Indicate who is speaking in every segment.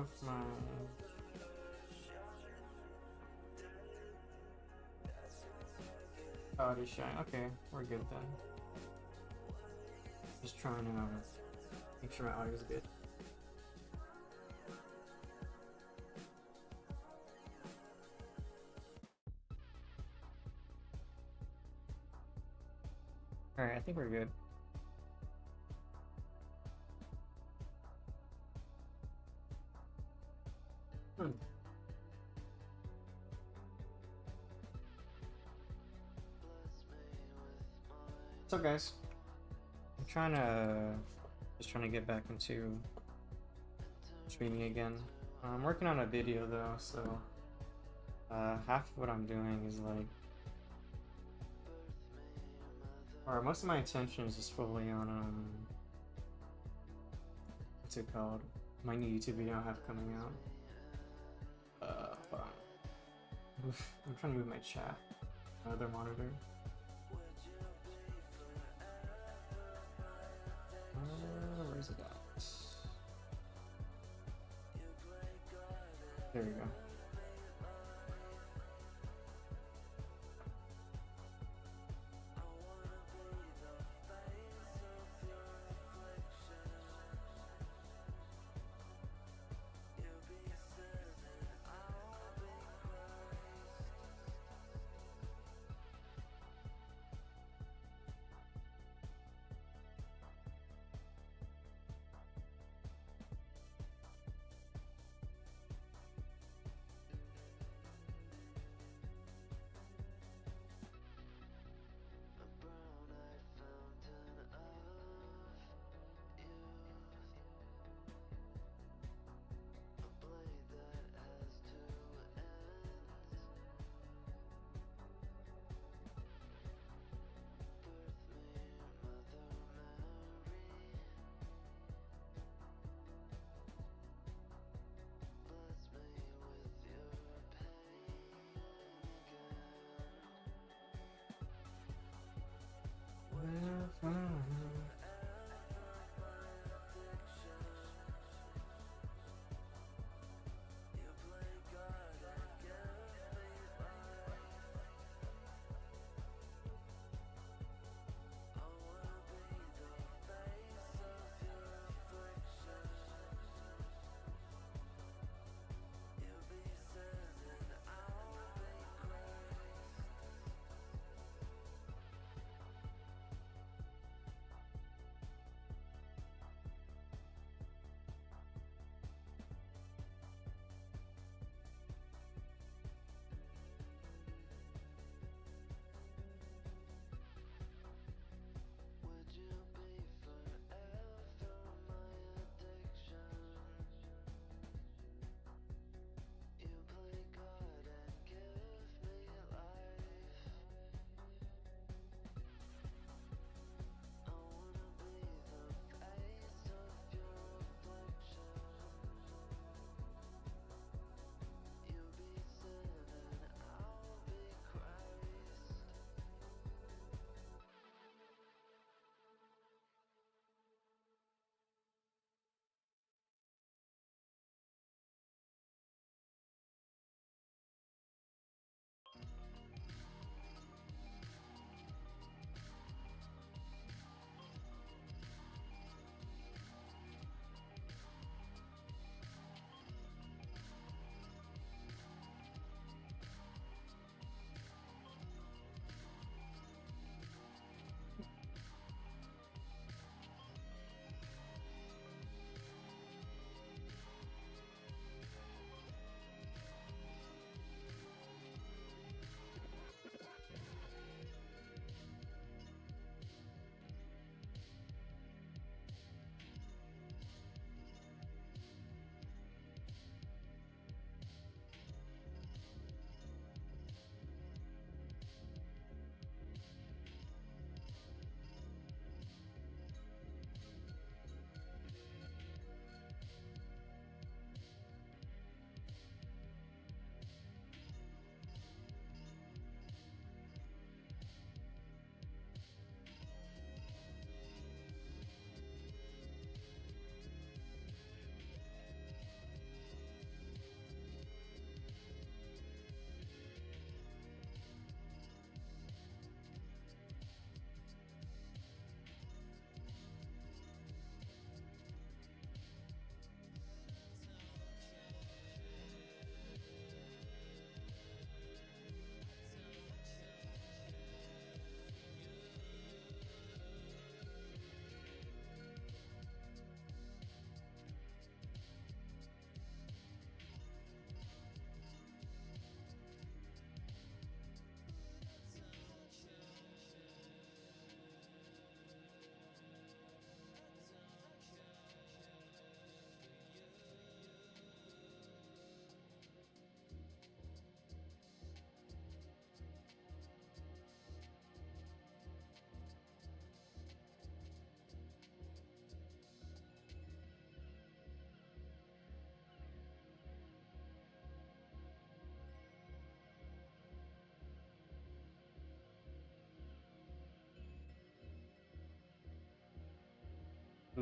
Speaker 1: have my... Audio shine. Okay, we're good then. Just trying to make sure my audio is good. Alright, I think we're good. What's up, guys? I'm just trying to get back into streaming again. I'm working on a video though, so half of what I'm doing is like, or most of my attention is just fully on what's it called? My new YouTube video I have coming out. Hold on. I'm trying to move my chat. My other monitor. Where is it at? There we go.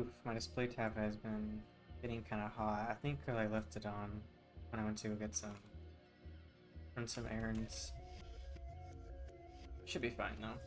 Speaker 1: Oof, my display tab has been getting kind of hot. I think I left it on when I went to get run some errands. Should be fine though.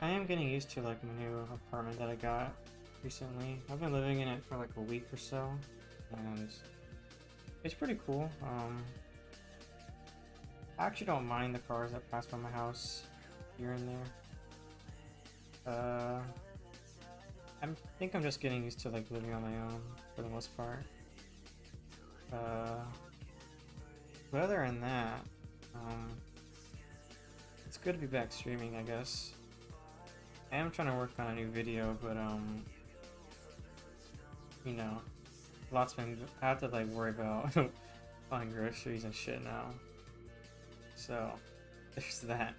Speaker 1: I am getting used to like my new apartment that I got recently. I've been living in it for like a week or so, and it's pretty cool. I actually don't mind the cars that pass by my house here and there. I think I'm just getting used to like living on my own for the most part. But other than that, it's good to be back streaming, I guess. I am trying to work on a new video, but you know, I have to like worry about buying groceries and shit now. So there's that.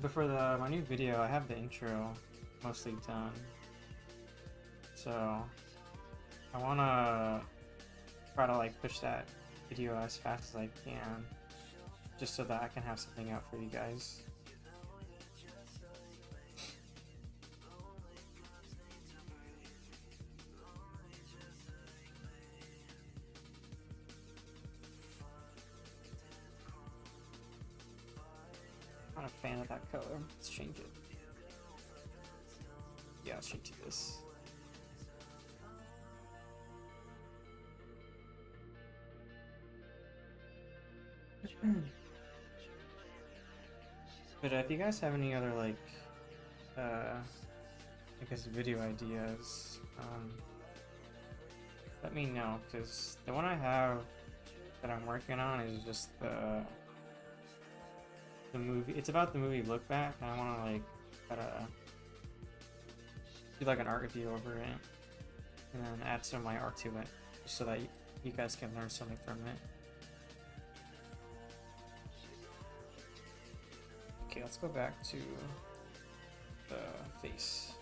Speaker 1: But for my new video, I have the intro mostly done. So I wanna try to like push that video as fast as I can, just so that I can have something out for you guys. I'm not a fan of that color. Let's change it. Yeah, I'll change to this. But if you guys have any other like I guess video ideas, let me know, because the one I have that I'm working on is just the movie. It's about the movie Look Back, and I want to like try to do like an art review over it and then add some of my art to it, just so that you guys can learn something from it. Okay, let's go back to the face.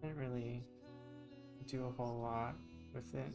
Speaker 1: Didn't really do a whole lot with it.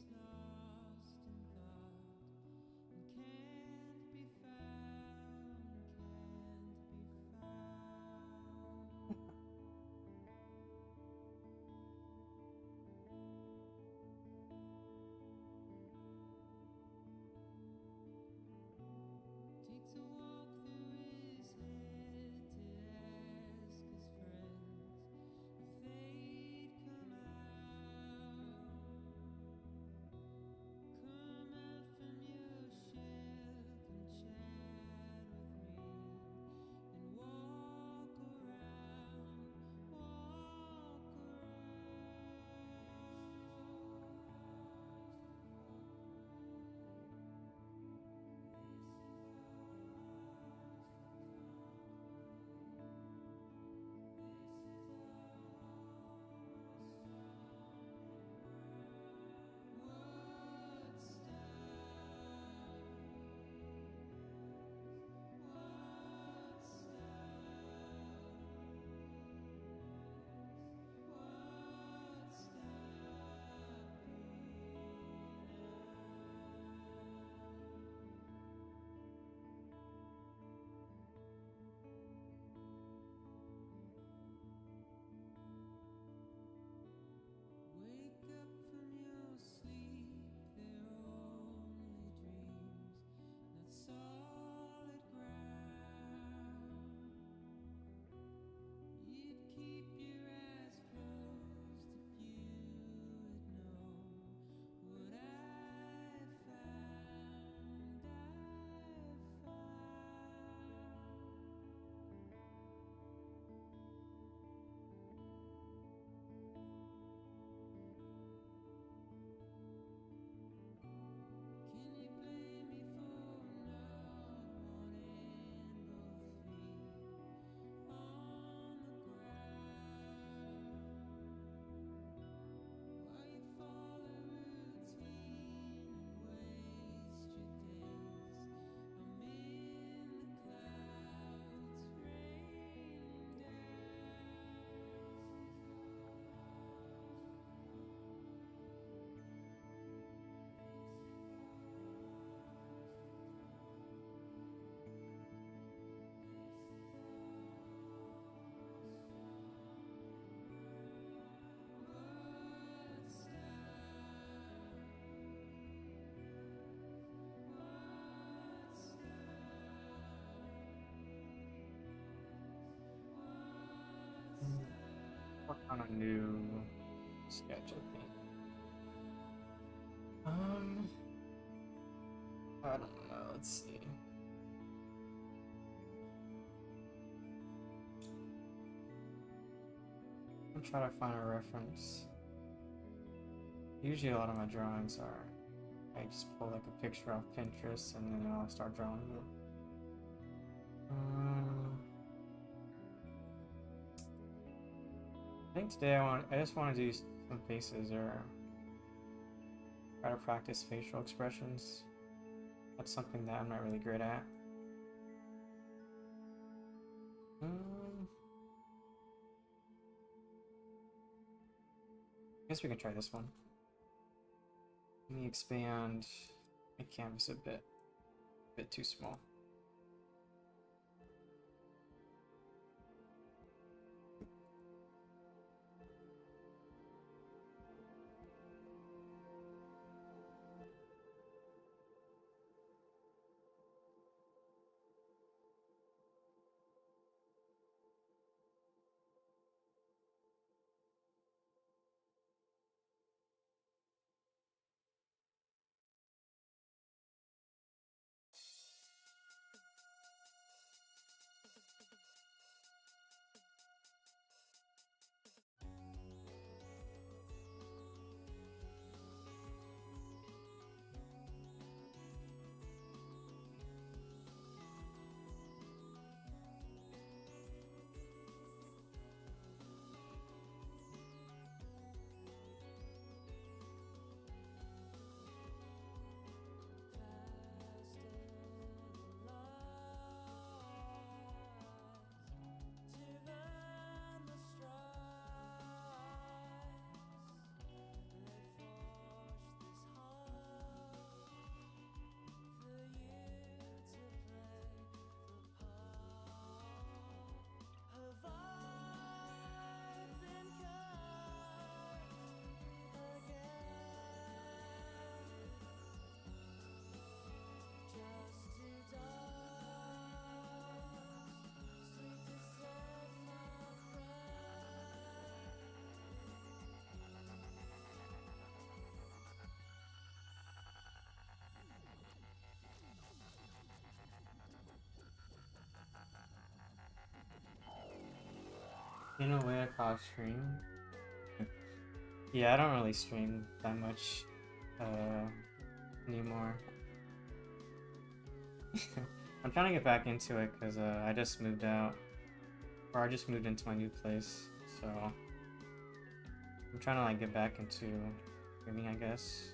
Speaker 1: work on a new sketch, I think. I don't know. Let's see. I'm trying to find a reference. Usually, a lot of my drawings are I just pull like a picture off Pinterest and then I'll start drawing it. I think today I just want to do some faces or try to practice facial expressions. That's something that I'm not really great at. I guess we can try this one. Let me expand my canvas a bit too small. In a way, I call stream. Yeah, I don't really stream that much anymore. I'm trying to get back into it because I just moved out, or I just moved into my new place, so I'm trying to like get back into streaming, I guess.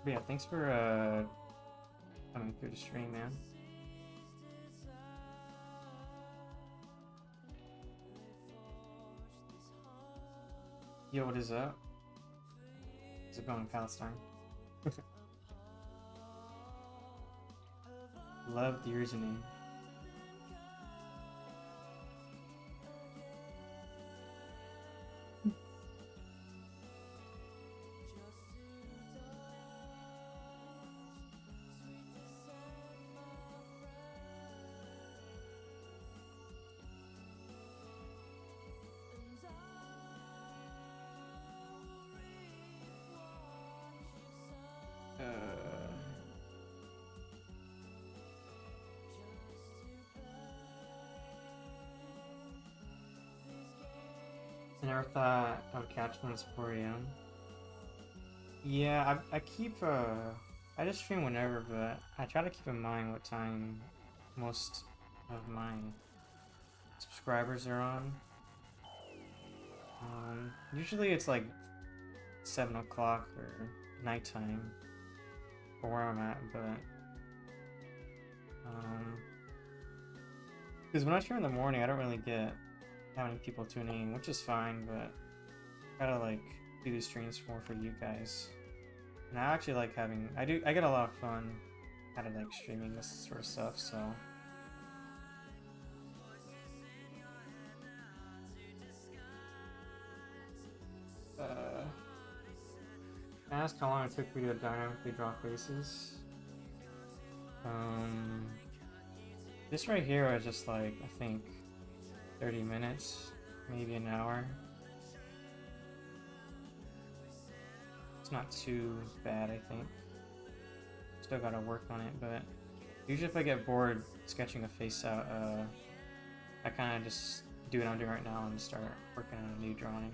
Speaker 1: But yeah, thanks for coming through the stream, man. Yo, what is up? How's it going, Palestine? Love the username. I never thought I would catch one at 4 a.m. Yeah, I keep I just stream whenever, but I try to keep in mind what time most of my subscribers are on. Usually it's like 7 o'clock or nighttime for where I'm at, but because when I stream in the morning, I don't really get that many people tuning in, which is fine, but I gotta like do these streams more for you guys. And I actually like having I get a lot of fun out of like streaming this sort of stuff, so ask how long it took me to dynamically draw faces. This right here was just like, I think 30 minutes, maybe an hour. It's not too bad, I think. Still gotta work on it, but usually if I get bored sketching a face out, I kind of just do what I'm doing right now and start working on a new drawing.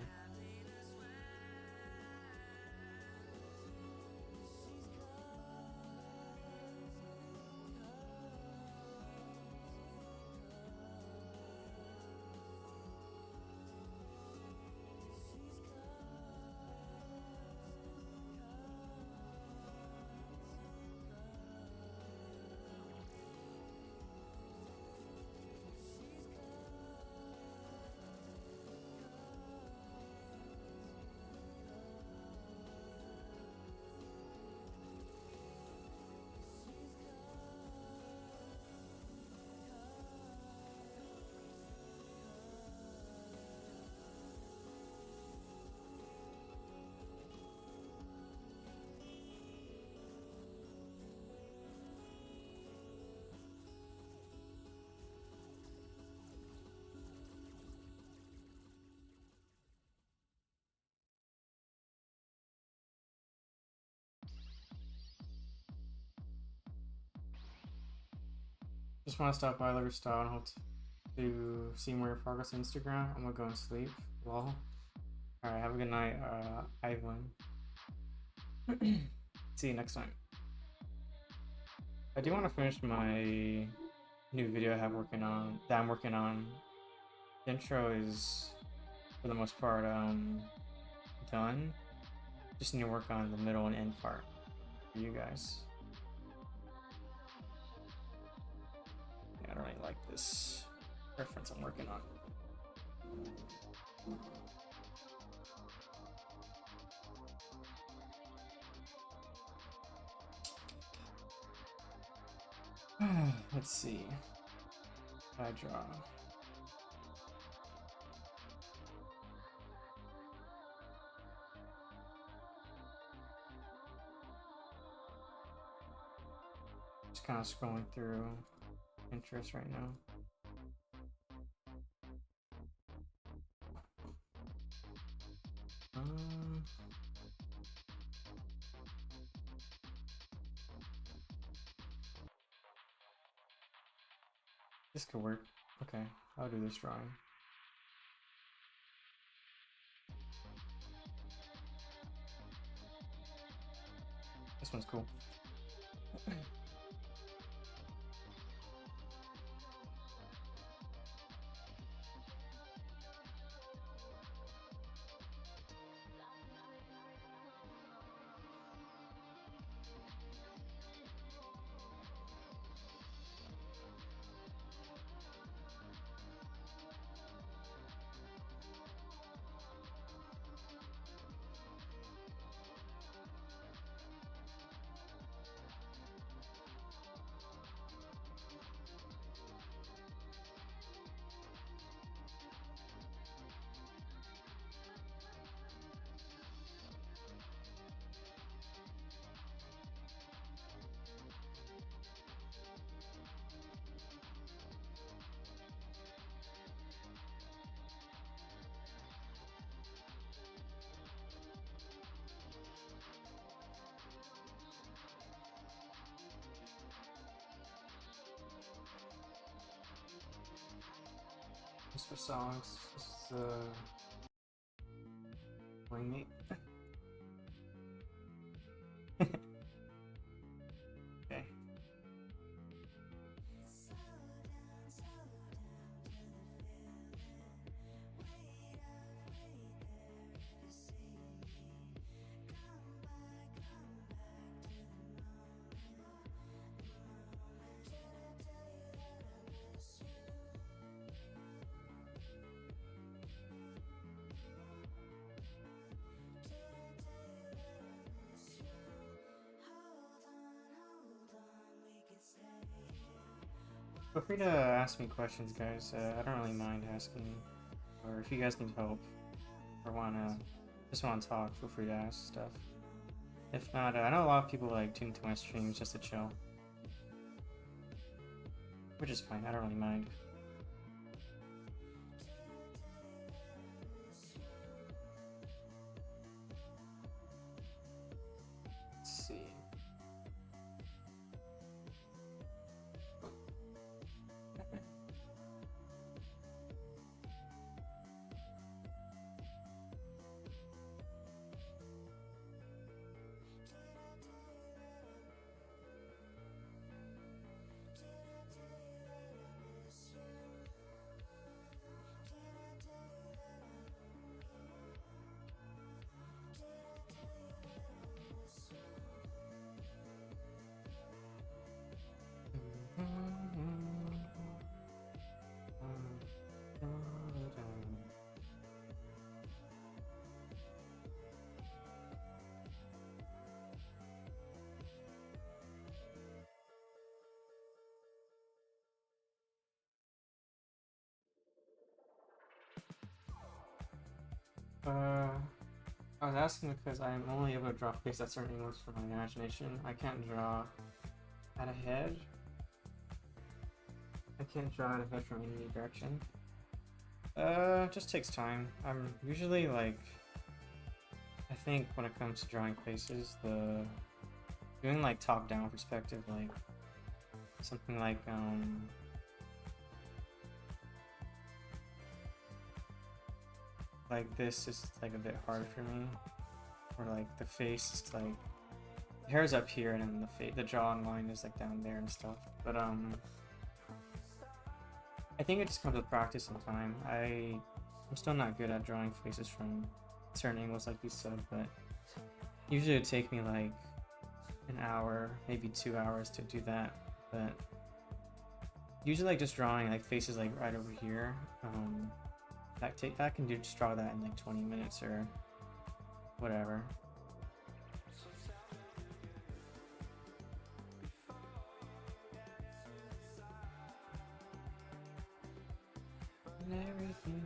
Speaker 1: Just want to stop by Style and hope to see more progress on Instagram. I'm gonna go and sleep. Lol. Alright, have a good night, Ivan. See you next time. I do want to finish my new video I'm working on. The intro is, for the most part, done. Just need to work on the middle and end part for you guys. Yeah, I don't really like this reference I'm working on. Let's see. I draw. Just kind of scrolling through Pinterest right now. This could work. Okay, I'll do this drawing. This one's cool. Just for songs, just playing me. Okay. Feel free to ask me questions, guys. I don't really mind asking, or if you guys need help or just wanna talk, feel free to ask stuff. If not, I know a lot of people like tune into my streams just to chill, which is fine. I don't really mind. Let's see. I was asking because I'm only able to draw face at certain angles for my imagination. I can't draw at a head. I can't draw at a head from any direction. It just takes time. I'm usually like, I think when it comes to drawing faces, doing like top-down perspective, like something like this is like a bit hard for me. Or like the face is like, the hair's up here and then the jawline line is like down there and stuff. But I think it just comes with practice and time. I'm still not good at drawing faces from certain angles like you said, but usually it would take me like an hour, maybe 2 hours to do that. But usually like just drawing like faces like right over here, I can just draw that in like 20 minutes or whatever. And everything.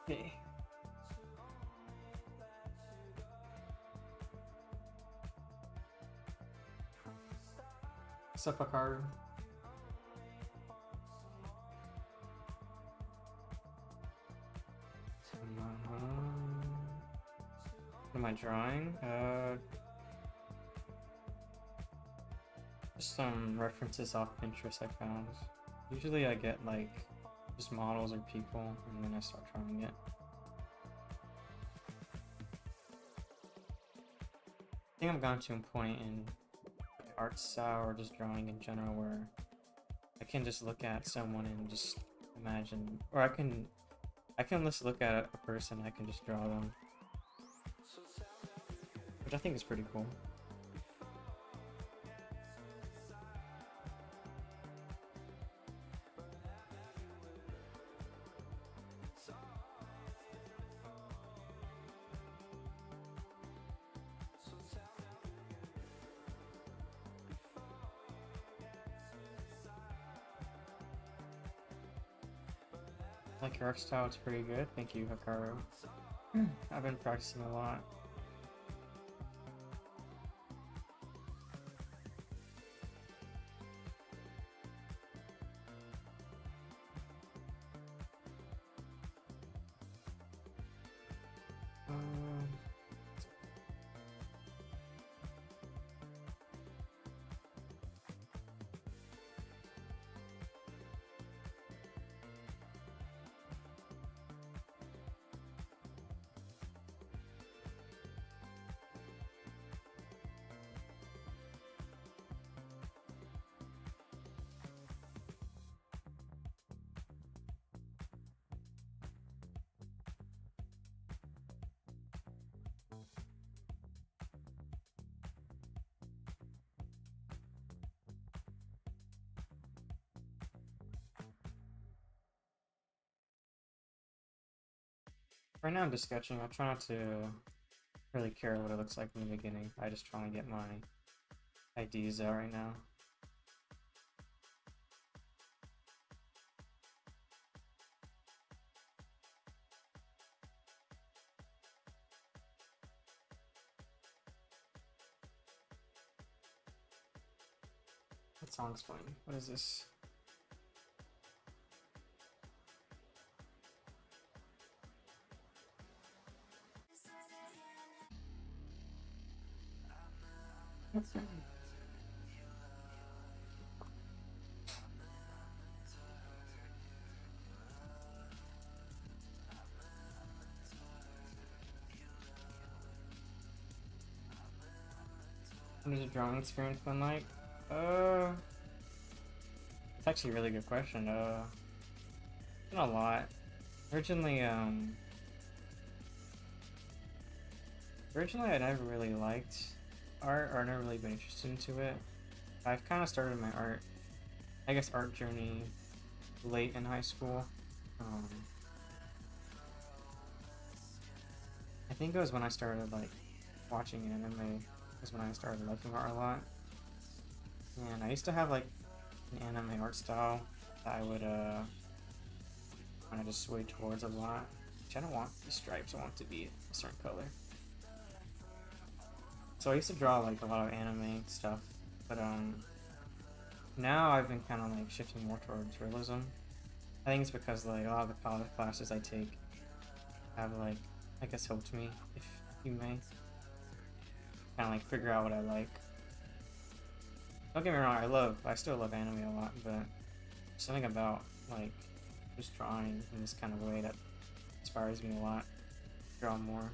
Speaker 1: Okay. What's up, Hikaru? What am I drawing? Just some references off Pinterest I found. Usually I get like just models or people and then I start drawing it. I think I've gotten to a point in art style or just drawing in general where I can just look at someone and just imagine, or I can just look at a person, I can just draw them, which I think is pretty cool. I like your art style, it's pretty good. Thank you, Hikaru. I've been practicing a lot. Right now I'm just sketching. I try not to really care what it looks like in the beginning. I just try to get my ideas out right now. That song's fun. What is this? What has your drawing experience been like? It's actually a really good question. Been a lot. Originally, I never really liked art, or never really been interested into it. I've kind of started my art journey late in high school. I think it was when I started like watching anime. Is when I started liking art a lot. And I used to have like an anime art style that I would kind of just sway towards a lot. Which I don't want these stripes. I want it to be a certain color. So I used to draw like a lot of anime stuff, but now I've been kind of like shifting more towards realism. I think it's because like a lot of the college classes I take have like, I guess, helped me, if you may, kind of like figure out what I like. Don't get me wrong, I still love anime a lot, but something about like just drawing in this kind of way that inspires me a lot. Draw more.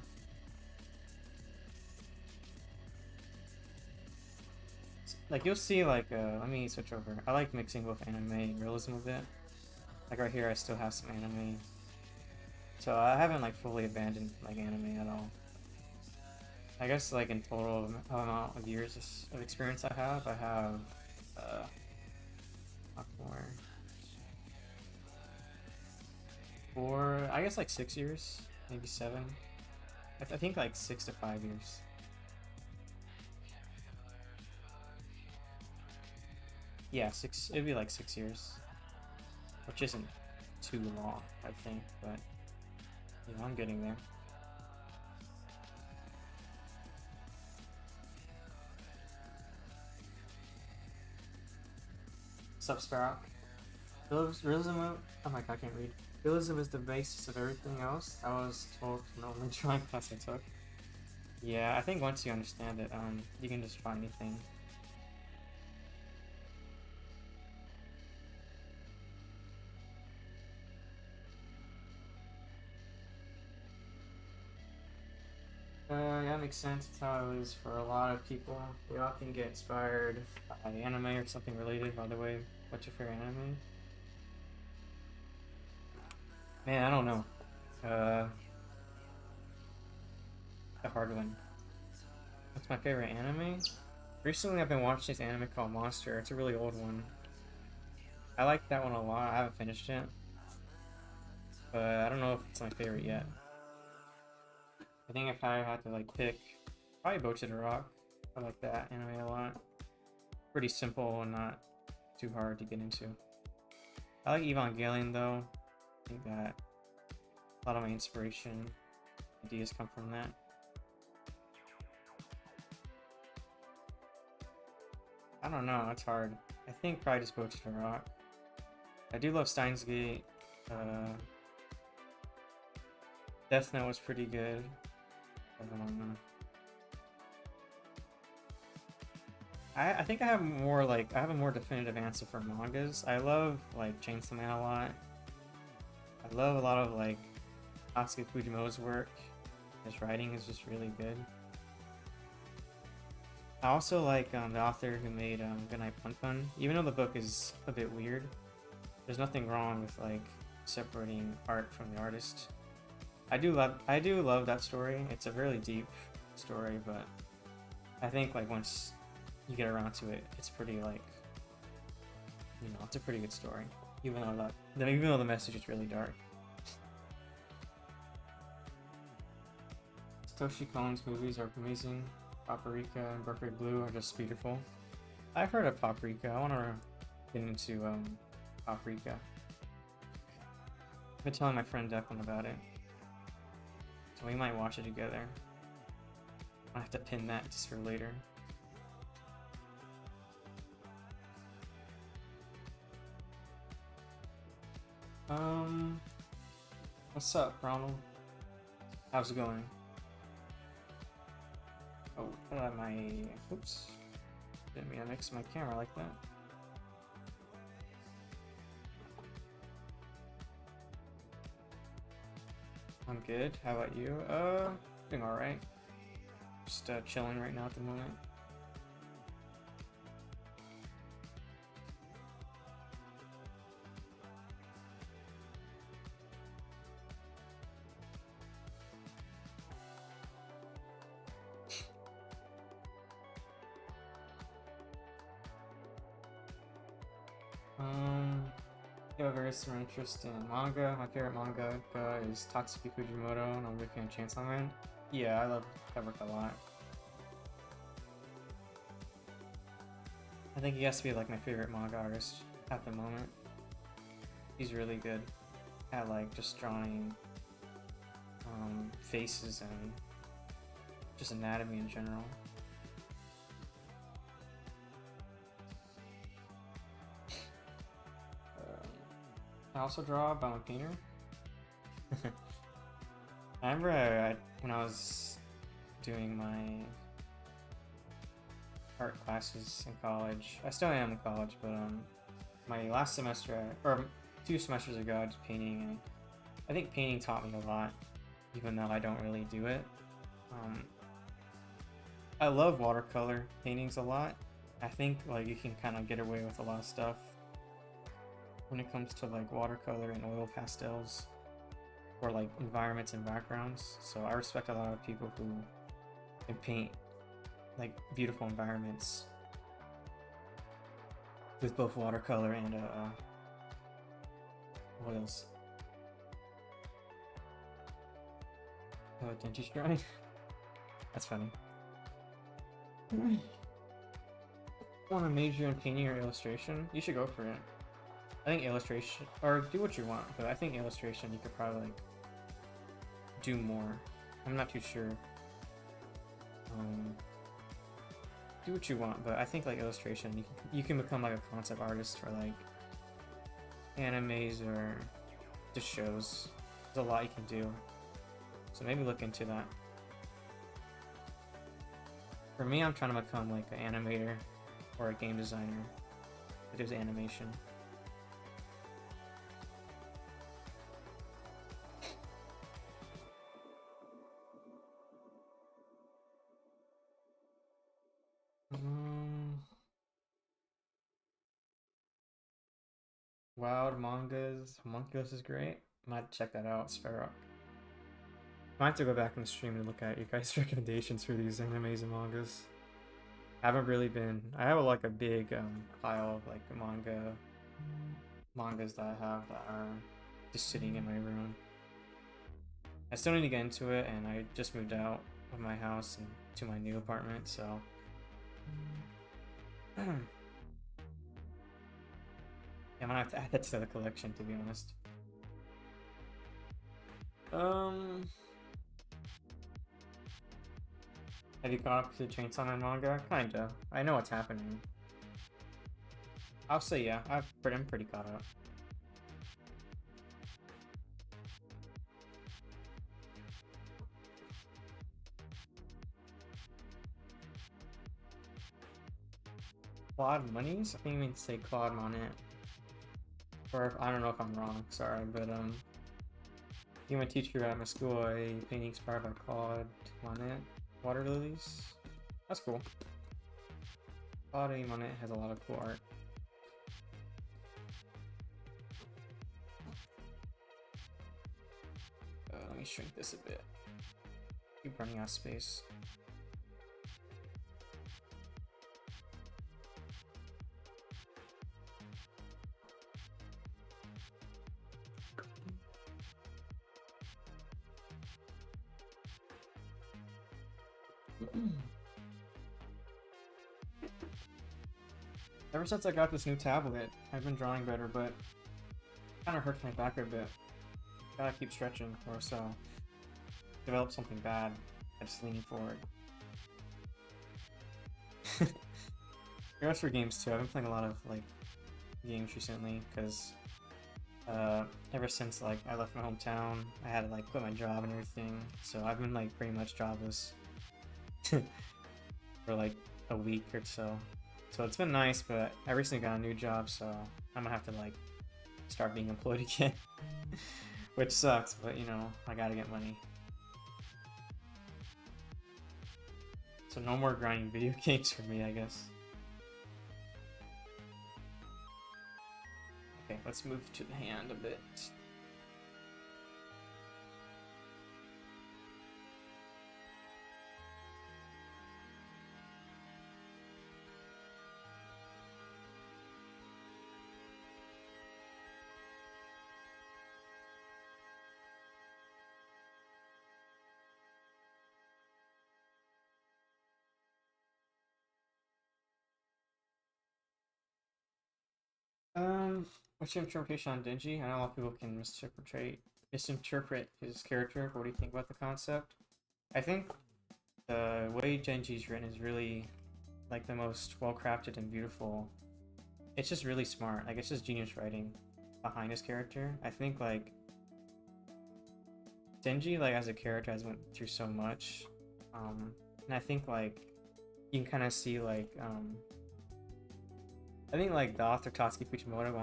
Speaker 1: Like you'll see, like let me switch over. I like mixing both anime and realism a bit. Like right here, I still have some anime, so I haven't like fully abandoned like anime at all. I guess like in total amount of years of experience I have lot more. For I guess like 6 years, maybe 7. I think like 6 to 5 years. Yeah, 6. It'd be like 6 years, which isn't too long, I think, but you know, I'm getting there. Sup, Sparrow? Realism. Oh my god, I can't read. Realism is the basis of everything else. I was told from the only drawing class I took. Yeah, I think once you understand it, you can just draw anything. Yeah, that makes sense. It's how it is for a lot of people. We often get inspired by anime or something related. By the way, what's your favorite anime? Man, I don't know. A hard one. What's my favorite anime? Recently, I've been watching this anime called Monster. It's a really old one. I like that one a lot. I haven't finished it, but I don't know if it's my favorite yet. I think if I had to like pick, probably Boat to the Rock. I like that anime a lot. Pretty simple and not too hard to get into. I like Evangelion though. I think that a lot of my inspiration ideas come from that. I don't know, it's hard. I think probably just Boat to the Rock. I do love Steins Gate. Death Note was pretty good. I think I have a more definitive answer for mangas. I love like Chainsaw Man a lot. I love a lot of like Asuka Fujimoto's work. His writing is just really good. I also like the author who made Goodnight Pun Pun. Even though the book is a bit weird, there's nothing wrong with like separating art from the artist. I do love that story. It's a really deep story, but I think like once you get around to it, it's pretty like, you know, it's a pretty good story. Even though the message is really dark. Satoshi Kon's movies are amazing. Paprika and Perfect Blue are just beautiful. I've heard of Paprika. I want to get into Paprika. I've been telling my friend Declan about it, so we might watch it together. I have to pin that just for later. What's up, Ronald? How's it going? Oh, oops. Didn't mean to mix my camera like that. I'm good. How about you? Doing alright. Just chilling right now at the moment. I have a very similar interest in manga. My favorite manga is Tatsuki Fujimoto, and I'm a big fan of Chainsaw Man. Yeah, I love that work a lot. I think he has to be like my favorite manga artist at the moment. He's really good at like just drawing faces and just anatomy in general. I also draw, but I'm a painter. I remember when I was doing my art classes in college. I still am in college, but my last semester, or 2 semesters ago, I did painting, and I think painting taught me a lot, even though I don't really do it. I love watercolor paintings a lot. I think like you can kind of get away with a lot of stuff when it comes to like watercolor and oil pastels, or like environments and backgrounds. So I respect a lot of people who can paint like beautiful environments with both watercolor and oils. Oh, didn't you try? That's funny. Want to major in painting or illustration? You should go for it. I think illustration, or do what you want, but I think illustration you could probably like do more. I'm not too sure. Do what you want, but I think like illustration, you can become like a concept artist for like animes or just shows. There's a lot you can do, so maybe look into that. For me, I'm trying to become like an animator or a game designer that does animation. Wild mangas, Homunculus is great. Might check that out, Sparrow. Might have to go back in the stream and look at you guys' recommendations for these animes and mangas. I haven't really been. I have like a big pile of like mangas that I have that are just sitting in my room. I still need to get into it, and I just moved out of my house and to my new apartment, so. Yeah, I'm gonna have to add that to the collection, to be honest. Have you caught up to Chainsaw Man manga? Kinda. I know what's happening. I'll say yeah, I'm pretty caught up. Claude Monies? I think you mean to say Claude Monet. Or I don't know if I'm wrong, sorry, but you my teacher at my school, a painting inspired by Claude Monet, water lilies. That's cool. Claude Monet has a lot of cool art. Let me shrink this a bit. Keep running out of space. Ever since I got this new tablet, I've been drawing better, but kind of hurts my back a bit. Gotta keep stretching, or so develop something bad. I'm just leaning forward. Here's for games too. I've been playing a lot of like games recently because ever since like I left my hometown, I had to like quit my job and everything. So I've been like pretty much jobless for like a week or so. So it's been nice, but I recently got a new job, so I'm gonna have to like start being employed again, which sucks. But you know, I gotta get money. So no more grinding video games for me, I guess. Okay, let's move to the hand a bit. What's your interpretation on Denji? I know a lot of people can misinterpret his character. What do you think about the concept? I think the way Denji's written is really like the most well-crafted and beautiful. It's just really smart. Like it's just genius writing behind his character. I think like Denji like as a character has went through so much. And I think like you can kind of see like I think like the author Tatsuki Fujimoto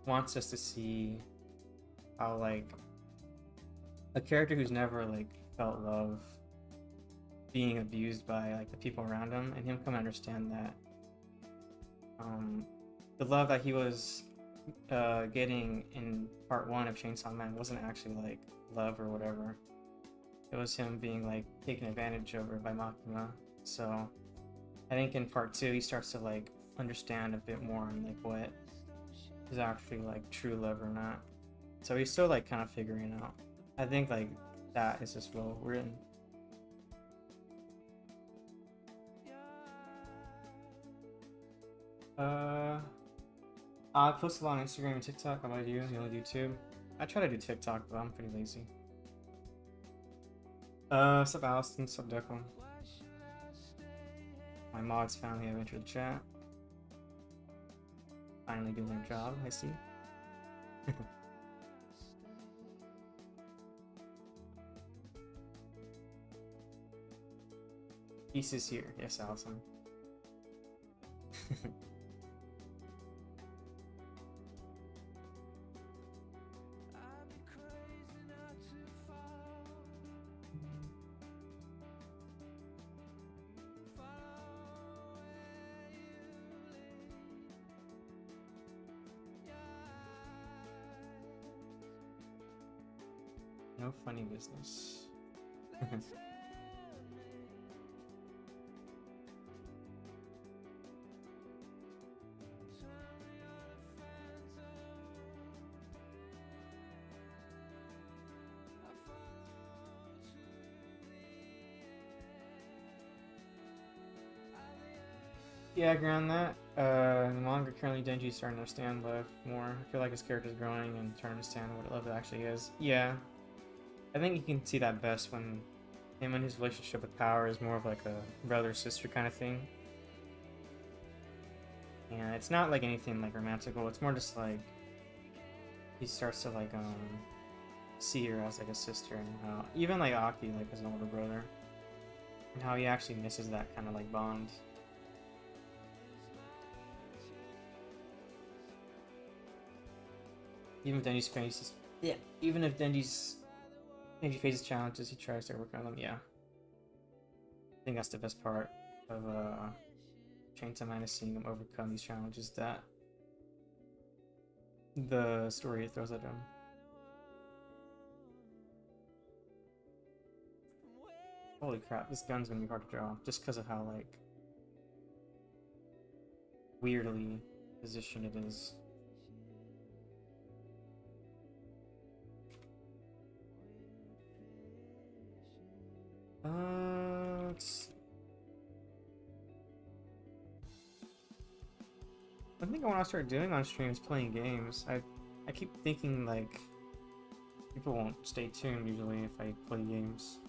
Speaker 1: wants us to see how like a character who's never like felt love being abused by like the people around him, and him come to understand that the love that he was getting in part 1 of Chainsaw Man wasn't actually like love or whatever. It was him being like taken advantage over by Makima. So I think in part 2 he starts to like understand a bit more on like what is actually like true love or not. So he's still like kind of figuring it out. I think like that is just well written. I post a lot on Instagram and TikTok. How about you? You only do YouTube? I try to do TikTok, but I'm pretty lazy. What's up, Allison? What's up, Declan? My mods finally have entered the chat. Finally doing their job, I see. Peace is here. Yes, Allison. No funny business. Yeah, around that. In the manga, currently Denji's starting to understand love more. I feel like his character's growing and trying to understand what love actually is. Yeah, I think you can see that best when him and his relationship with Power is more of like a brother-sister kind of thing. Yeah, it's not like anything like romantical. It's more just like he starts to like see her as like a sister, and how even like Aki like as an older brother, and how he actually misses that kind of like bond. Even if Denji faces challenges, he tries to work on them. Yeah, I think that's the best part of Chainsaw Man, is seeing him overcome these challenges that the story throws at him. Holy crap, this gun's gonna be hard to draw just because of how like weirdly positioned it is. Let's Something I want to start doing on stream is playing games. I keep thinking like people won't stay tuned usually if I play games.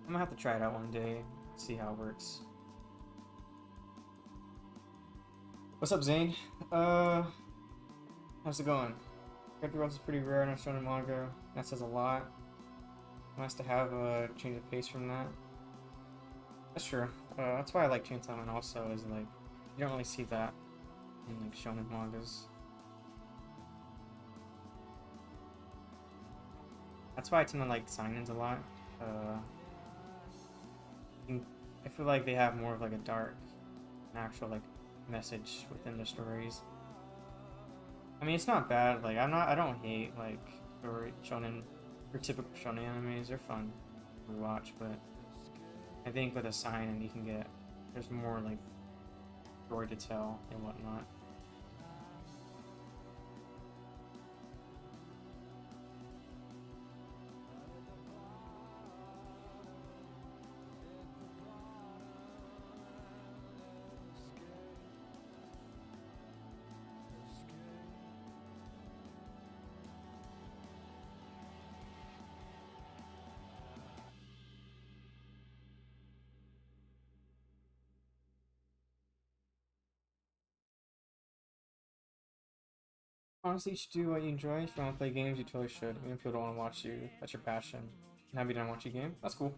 Speaker 1: I'm gonna have to try it out one day, see how it works. What's up, Zane? How's it going? Crypto is pretty rare in a shonen manga. That says a lot. Nice to have a change of pace from that. That's true. That's why I like Chainsaw Man also, is like, you don't really see that in like shonen mangas. That's why I tend to like seinen a lot. I feel like they have more of like a dark, an actual like message within the stories. I mean, it's not bad. Like I don't hate like shonen or typical shonen animes. They're fun to watch, but I think with a seinen you can get, there's more like story to tell and whatnot. Honestly, you should do what you enjoy. If you want to play games, you totally should. Even if people don't want to watch you, that's your passion. I'm happy to watch a game. That's cool.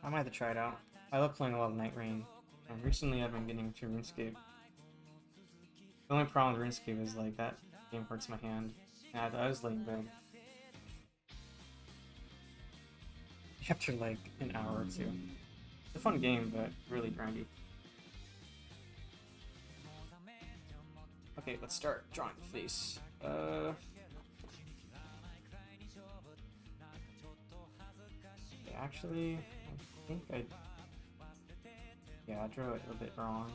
Speaker 1: I might have to try it out. I love playing a lot of Night Rain, and recently I've been getting to RuneScape. The only problem with RuneScape is like that game hurts my hand. And I was laying in bed after like an hour or two. It's a fun game, but really grindy. Okay, let's start drawing the face. Actually, I think yeah, I drew it a bit wrong.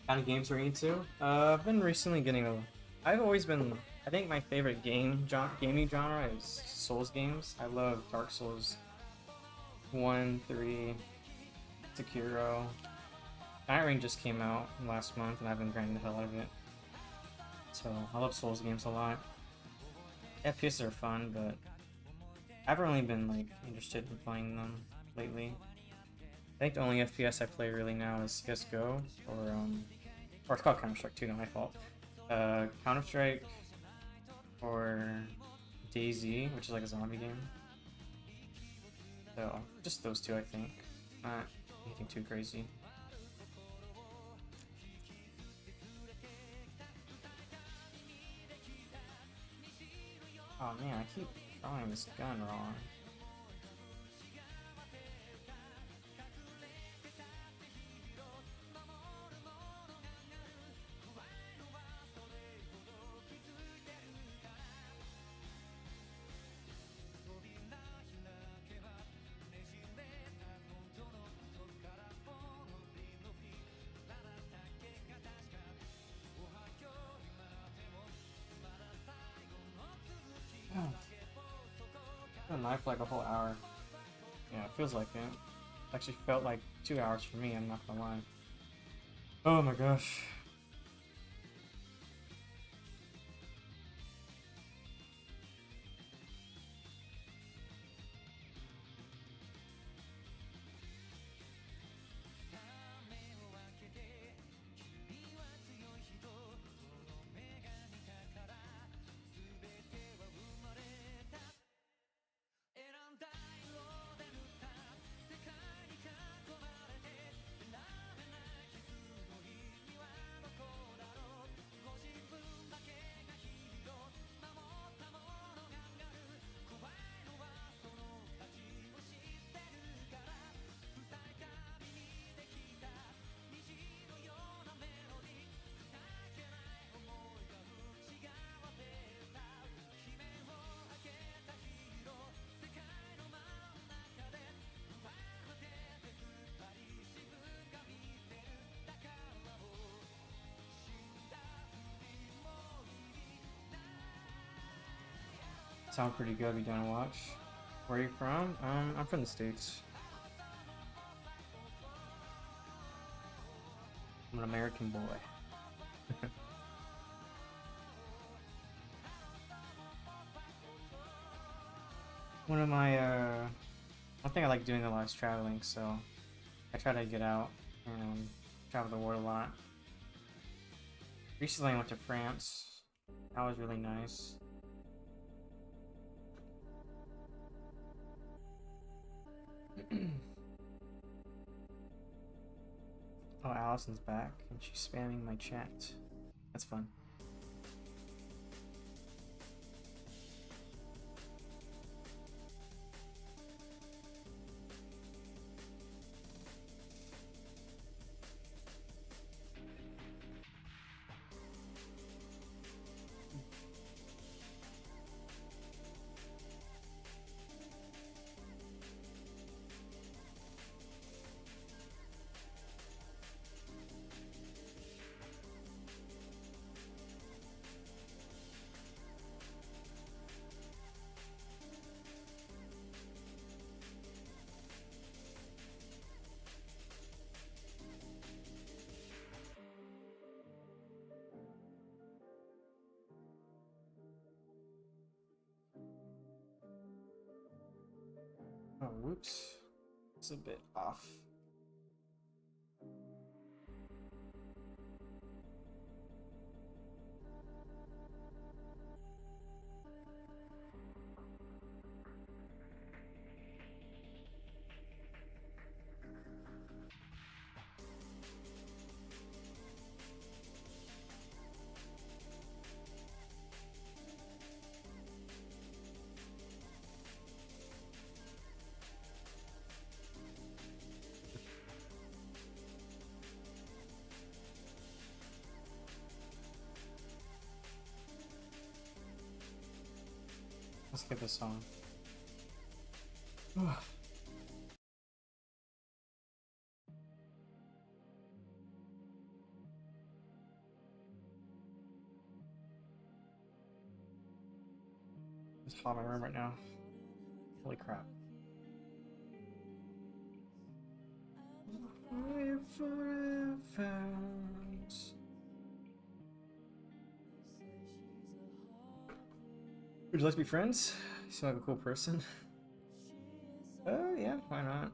Speaker 1: Kind of games we're into? I've been recently getting I've always been. I think my favorite gaming genre is Souls games. I love Dark Souls 1, 3, Sekiro. Night Rain just came out last month, and I've been grinding the hell out of it. So I love Souls games a lot. FPS are fun, but I haven't really been like interested in playing them lately. I think the only FPS I play really now is CS:GO, or it's called Counter-Strike 2, not my fault. Counter-Strike, or DayZ, which is like a zombie game. So, just those two, I think. Not anything too crazy. Oh man, I keep drawing this gun wrong. A knife for like a whole hour. Yeah, it feels like it. Actually felt like 2 hours for me, I'm not gonna lie. Oh my gosh. Sound pretty good. Be down to watch. Where are you from? I'm from the States. I'm an American boy. One of my one thing I like doing a lot is traveling, so I try to get out and travel the world a lot. Recently I went to France. That was really nice. Oh, Allison's back and she's spamming my chat. That's fun. Oh, whoops. It's a bit off. Let's get this on. It's hot in my room right now. Holy crap. Would you like to be friends? You seem like a cool person. Oh, yeah, why not?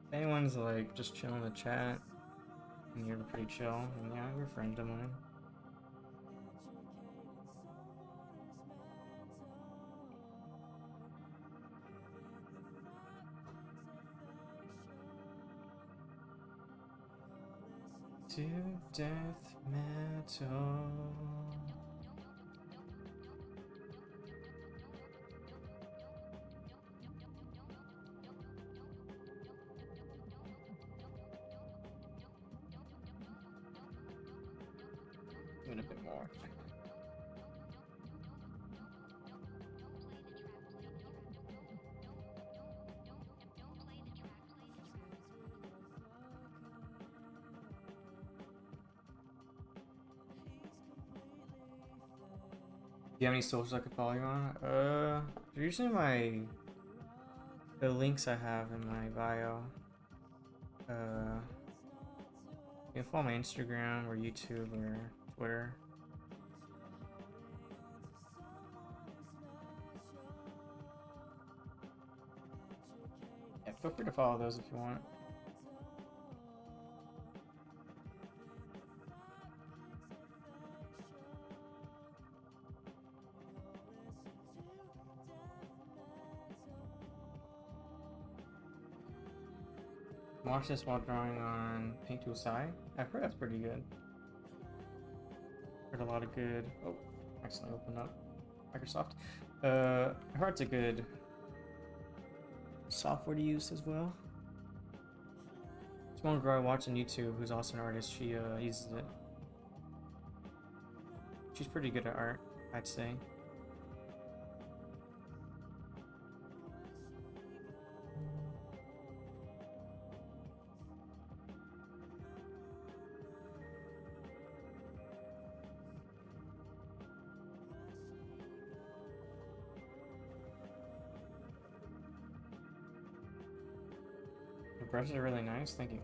Speaker 1: If anyone's like just chilling in the chat and you're pretty chill, and yeah, you're a friend of mine. To death metal. Even a bit more. Do you have any socials I could follow you on? Usually the links I have in my bio. You can follow my Instagram or YouTube or Twitter. Yeah, feel free to follow those if you want. Watch this while drawing on Paint to Side. I've heard that's pretty good. Heard a lot of good. Oh, accidentally opened up Microsoft. I heard it's a good software to use as well. There's one girl I watch on YouTube who's also an artist. She uses it. She's pretty good at art, I'd say. brushes are really nice. Thank you.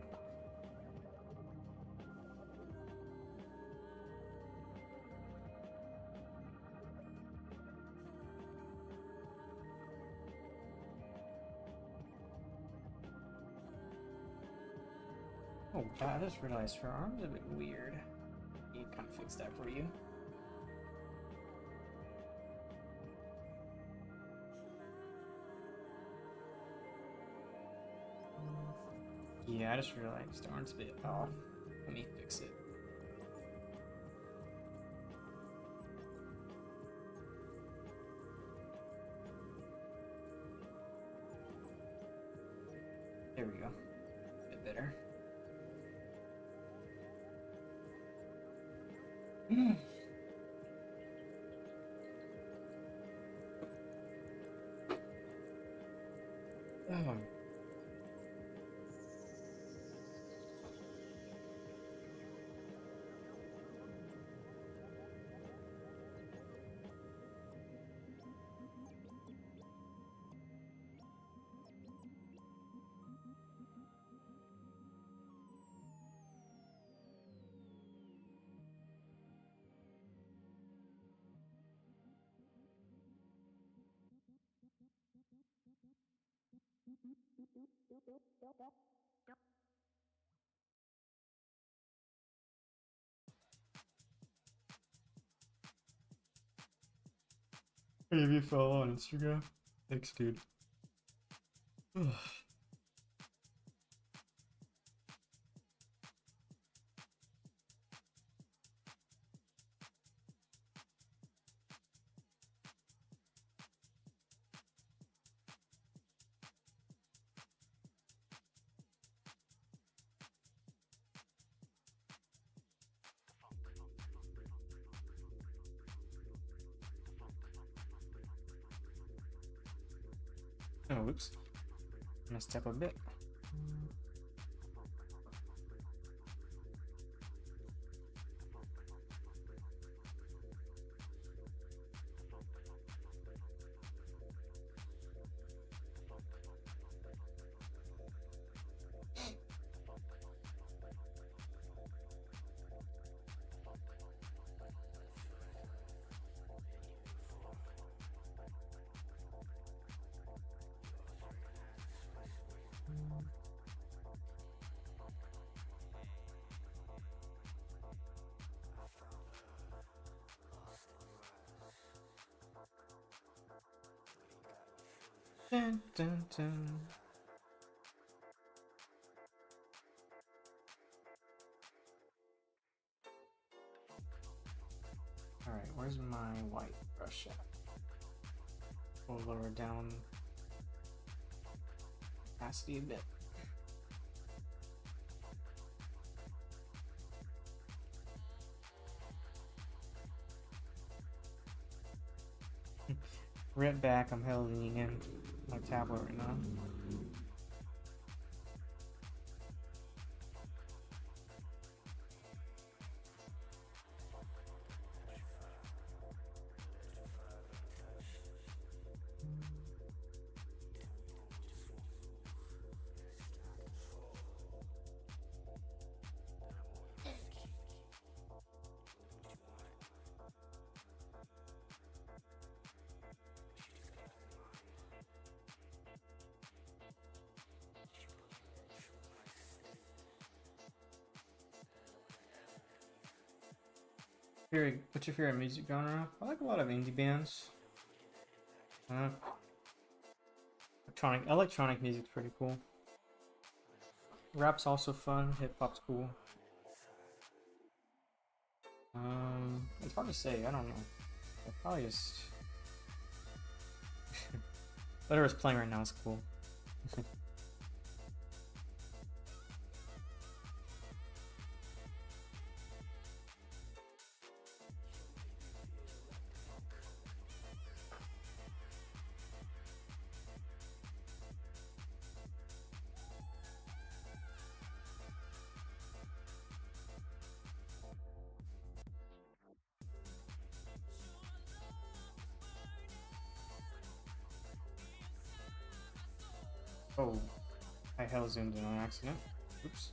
Speaker 1: Oh, I just realized her arm's a bit weird. You kind of fix that for you. Yeah, I just realized the arm's a bit off. Let me fix it. There we go. A bit better. Oh. Hey, if you follow on Instagram, thanks, dude. Oh, oops. Messed up a bit. Dun, dun, dun. Alright, where's my white brush at? We'll lower down opacity a bit. Right back, I'm holding in my tablet right now. What's your favorite music genre? I like a lot of indie bands. Electronic music's pretty cool. Rap's also fun. Hip hop's cool. It's hard to say. I don't know. I probably just whatever's playing right now is cool. Oh, I hell zoomed in on accident. Oops.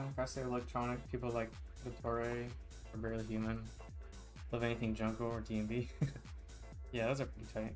Speaker 1: If I say electronic, people like Vitore or Barely Human. Love anything Jungle or DMB. Yeah, those are pretty tight.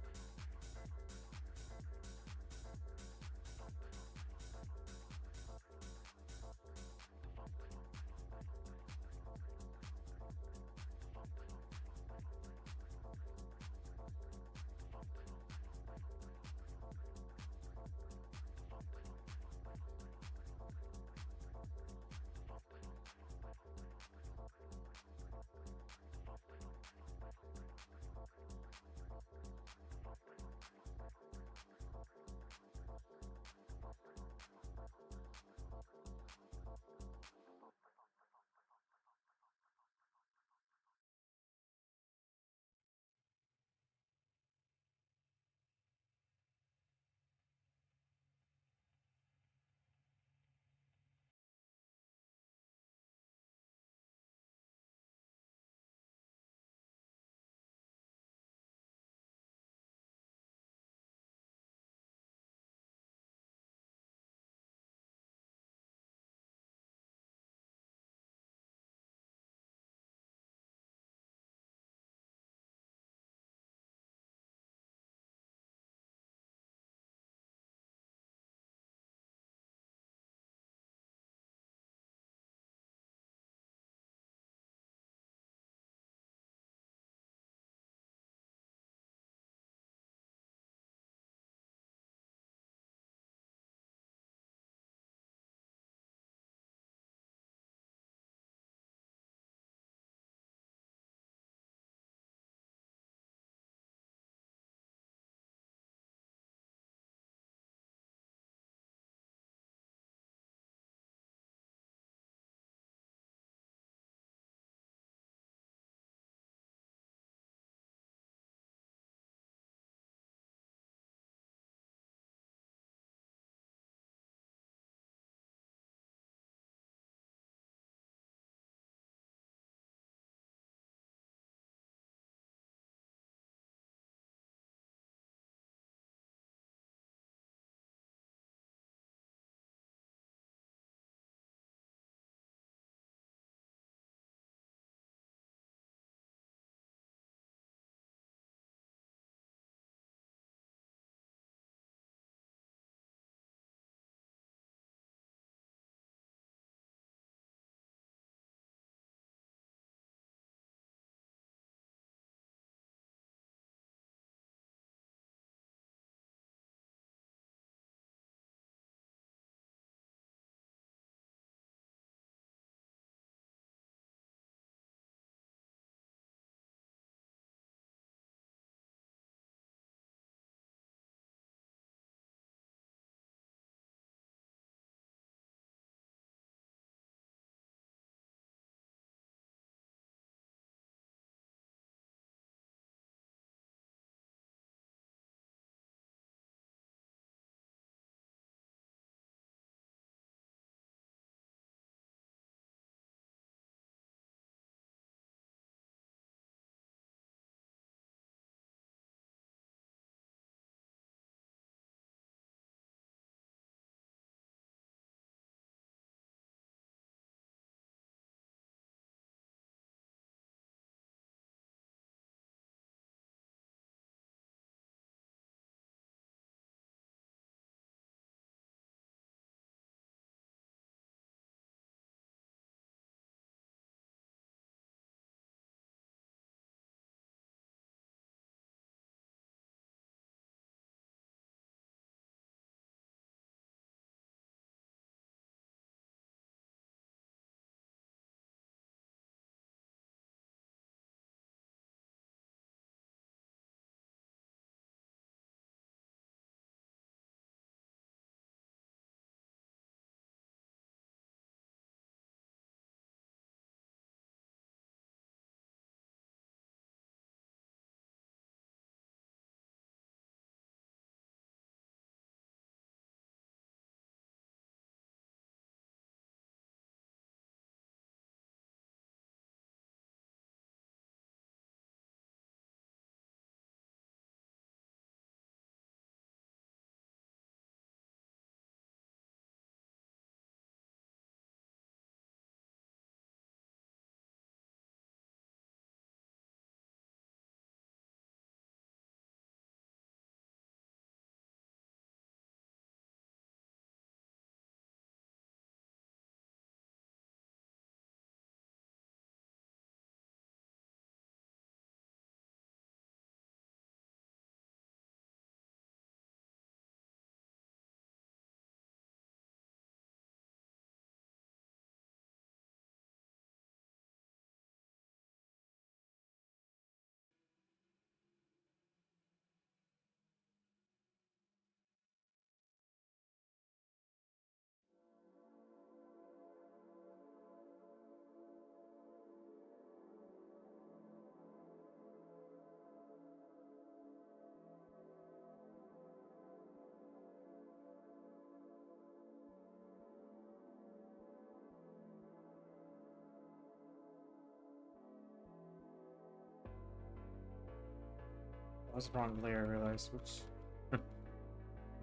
Speaker 1: was the wrong layer, I realized. Oops.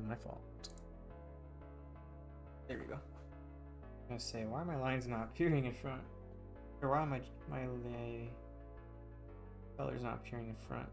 Speaker 1: My fault. There we go. I'm gonna say, why are my lines not appearing in front? Or why are my colors not appearing in front?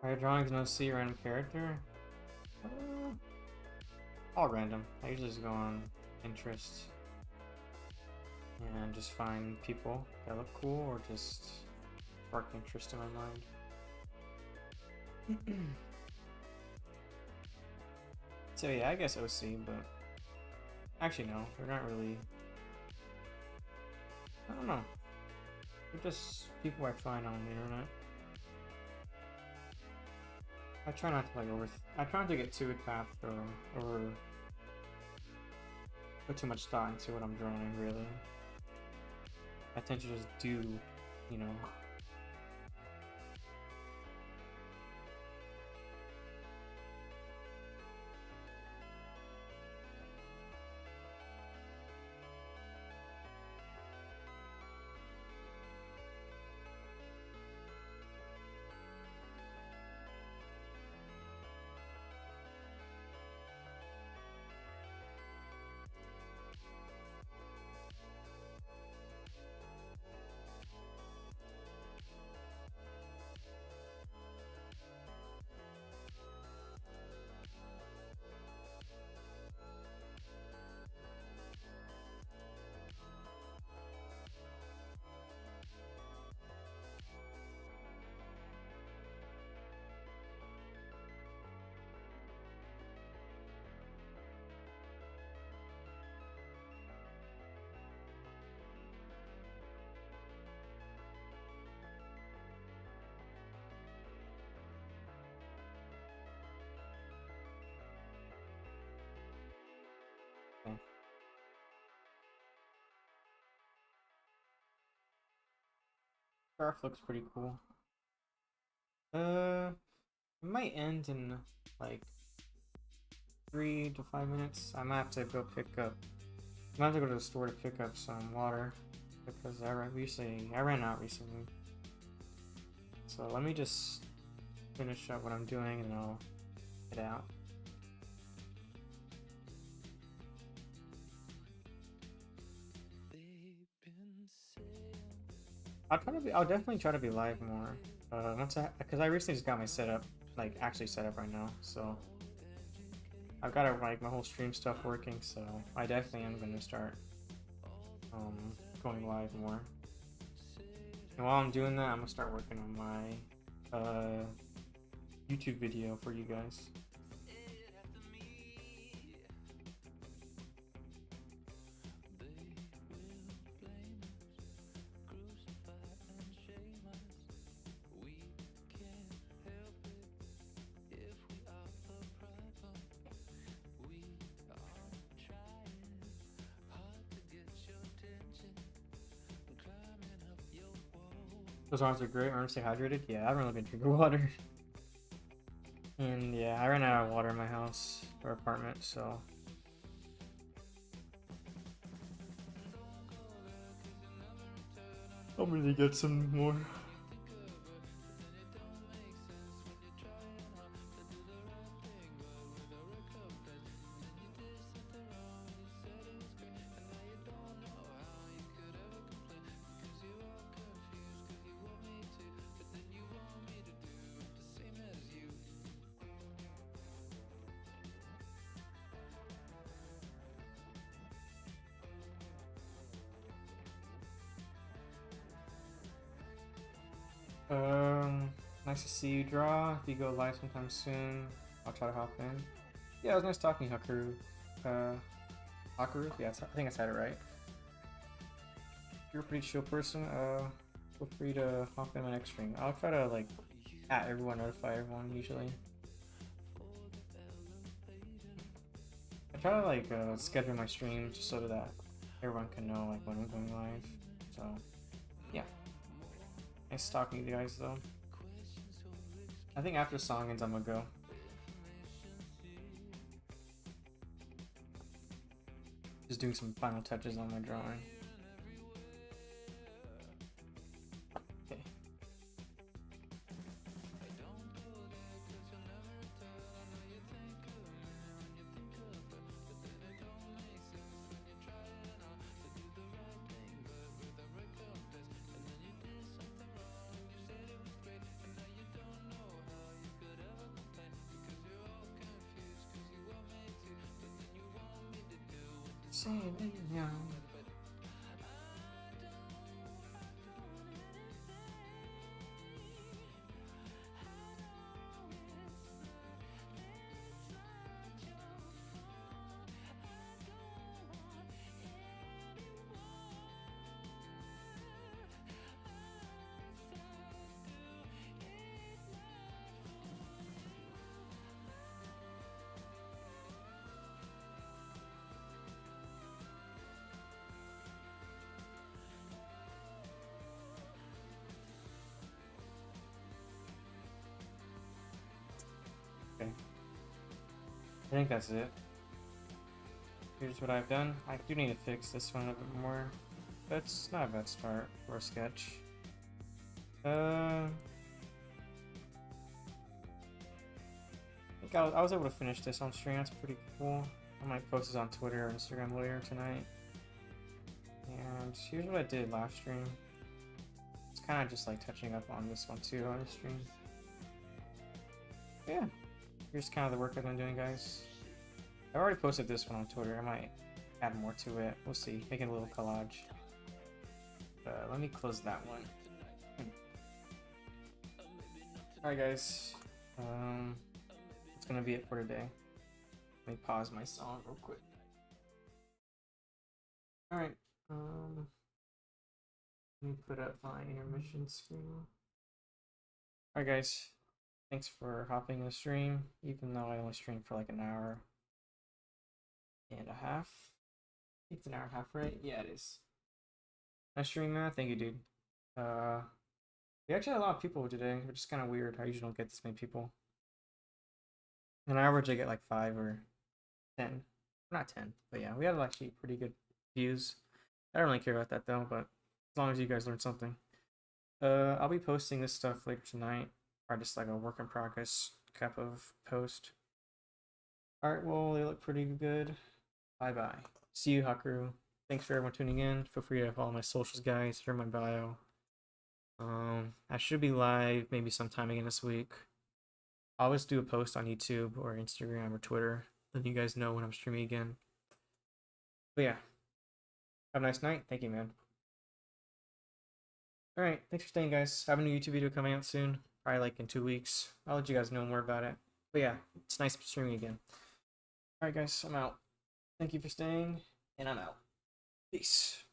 Speaker 1: Are drawings no see random character? All random. I usually just go on interest and just find people that look cool or just spark interest in my mind. So yeah, I guess OC, but actually no, they're not really. I don't know. They're just people I find on the internet. I try not to I try not to get too attached or put too much thought into what I'm drawing, really. I tend to just do, you know. Okay. Scarf looks pretty cool. It might end in like 3 to 5 minutes. I might have to go pick up. I might have to go to the store to pick up some water because I ran out recently. So let me just finish up what I'm doing and I'll get out. I'll definitely try to be live more. Because I recently just got my setup, like actually set up right now. So I've got like my whole stream stuff working. So I definitely am going to start going live more. And while I'm doing that, I'm gonna start working on my YouTube video for you guys. Those arms are great. Aren't stay hydrated? Yeah, I haven't really been drinking water. And yeah, I ran out of water in my house or apartment, so. I'm gonna get some more. Nice to see you draw. If you go live sometime soon, I'll try to hop in. Yeah, it was nice talking to you, Hakaru. Hakaru? Yeah, I think I said it right. You're a pretty chill person. Feel free to hop in my next stream. I'll try to like at everyone, notify everyone usually. try to like schedule my stream just so that everyone can know like when I'm going live. So yeah, nice talking to you guys though. I think after the song ends, I'm gonna go. Just doing some final touches on my drawing. Okay. Okay. I think that's it. Here's what I've done. I do need to fix this one a bit more. That's not a bad start for a sketch. I think I was able to finish this on stream. That's pretty cool. I might post this on Twitter or Instagram later tonight. And here's what I did last stream. It's kind of just like touching up on this one too on the stream. Yeah, here's kind of the work I've been doing, guys. I've already posted this one on Twitter. I might add more to it. We'll see. Making a little collage. Let me close that one. Alright, guys. That's gonna be it for today. Let me pause my song real quick. Alright. Let me put up my intermission screen. Alright, guys. Thanks for hopping in the stream, even though I only streamed for like an hour and a half. I think it's an hour and a half, right? Yeah, it is. Nice stream, man. Thank you, dude. We actually had a lot of people today, which is kind of weird. I usually don't get this many people. On average, I get like 5 or 10. Not 10, but yeah, we had actually pretty good views. I don't really care about that though, but as long as you guys learned something. I'll be posting this stuff later tonight, or just like a work in progress type of post. Alright, well, they look pretty good. Bye-bye. See you, Haku. Thanks for everyone tuning in. Feel free to follow my socials, guys. Here in my bio. I should be live maybe sometime again this week. I'll always do a post on YouTube or Instagram or Twitter, letting you guys know when I'm streaming again. But yeah, have a nice night. Thank you, man. Alright, thanks for staying, guys. I have a new YouTube video coming out soon, probably like in 2 weeks. I'll let you guys know more about it. But yeah, it's nice streaming again. Alright, guys, I'm out. Thank you for staying, and I'm out. Peace.